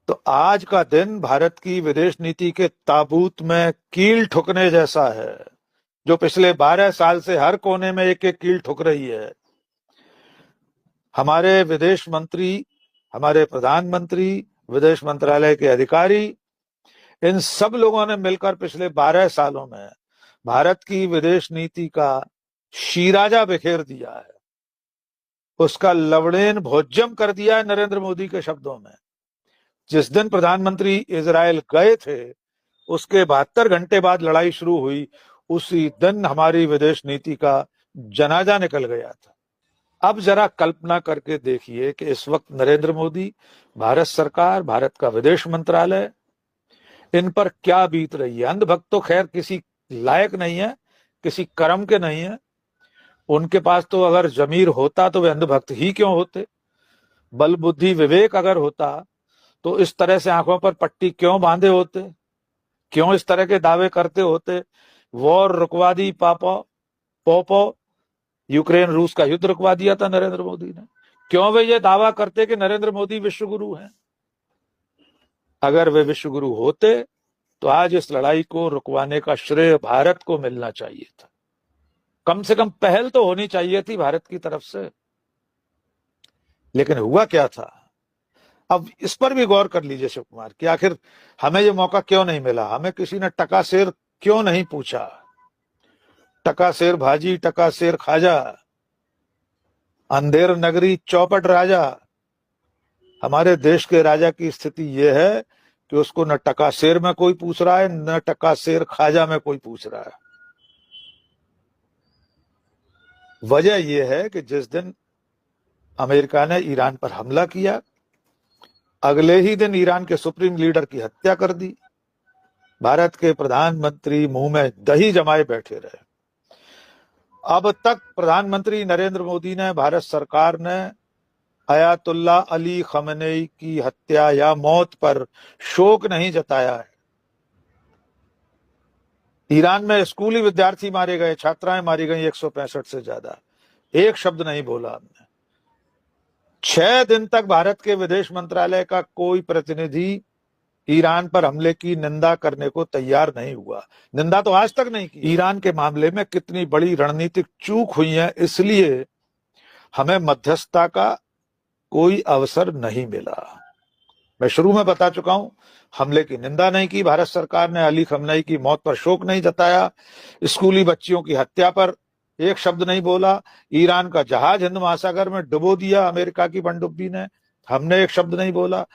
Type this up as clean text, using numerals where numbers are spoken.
तो आज का दिन भारत की विदेश नीति के ताबूत में कील ठुकने जैसा है, जो पिछले 12 साल से हर कोने में एक एक कील ठुक रही है। हमारे विदेश मंत्री, हमारे प्रधानमंत्री, विदेश मंत्रालय के अधिकारी, इन सब लोगों ने मिलकर पिछले 12 सालों में भारत की विदेश नीति का शीराजा बिखेर दिया है, उसका लवणेन भोज्यम कर दिया है। नरेंद्र मोदी के शब्दों में, जिस दिन प्रधानमंत्री इजरायल गए थे उसके 72 घंटे बाद लड़ाई शुरू हुई, उसी दिन हमारी विदेश नीति का जनाजा निकल गया था। अब जरा कल्पना करके देखिए कि इस वक्त नरेंद्र मोदी, भारत सरकार, भारत का विदेश मंत्रालय, इन पर क्या बीत रही है। अंधभक्त तो खैर किसी लायक नहीं है, किसी कर्म के नहीं है। उनके पास तो अगर जमीर होता तो वे अंधभक्त ही क्यों होते। बल बुद्धि विवेक अगर होता तो इस तरह से आंखों पर पट्टी क्यों बांधे होते, क्यों इस तरह के दावे करते होते। वॉर रुकवा दी पोपो, यूक्रेन रूस का युद्ध रुकवा दिया था नरेंद्र मोदी ने। क्यों वे ये दावा करते कि नरेंद्र मोदी विश्व गुरु हैं। अगर वे विश्व गुरु होते तो आज इस लड़ाई को रुकवाने का श्रेय भारत को मिलना चाहिए था। कम से कम पहल तो होनी चाहिए थी भारत की तरफ से। लेकिन हुआ क्या था, अब इस पर भी गौर कर लीजिए शिव कुमार, कि आखिर हमें ये मौका क्यों नहीं मिला। हमें किसी ने टका शेर क्यों नहीं पूछा। टका शेर भाजी, टका शेर खाजा, अंधेर नगरी चौपट राजा। हमारे देश के राजा की स्थिति यह है कि उसको न टका शेर में कोई पूछ रहा है, न टका शेर खाजा में कोई पूछ रहा है। वजह यह है कि जिस दिन अमेरिका ने ईरान पर हमला किया, अगले ही दिन ईरान के सुप्रीम लीडर की हत्या कर दी। भारत के प्रधानमंत्री मुंह में दही जमाए बैठे रहे। अब तक प्रधानमंत्री नरेंद्र मोदी ने, भारत सरकार ने अयातुल्ला अली खमेनेई की हत्या या मौत पर शोक नहीं जताया है। ईरान में स्कूली विद्यार्थी मारे गए, छात्राएं मारी गई 165 से ज्यादा। एक शब्द नहीं बोला हमने। 6 दिन तक भारत के विदेश मंत्रालय का कोई प्रतिनिधि ईरान पर हमले की निंदा करने को तैयार नहीं हुआ। निंदा तो आज तक नहीं की। ईरान के मामले में कितनी बड़ी रणनीतिक चूक हुई है, इसलिए हमें मध्यस्थता का कोई अवसर नहीं मिला। मैं शुरू में बता चुका हूं, हमले की निंदा नहीं की भारत सरकार ने, अली खमेनेई की मौत पर शोक नहीं जताया, स्कूली बच्चियों की हत्या पर एक शब्द नहीं बोला, ईरान का जहाज हिंद महासागर में डुबो दिया अमेरिका की पनडुब्बी ने, हमने एक शब्द नहीं बोला।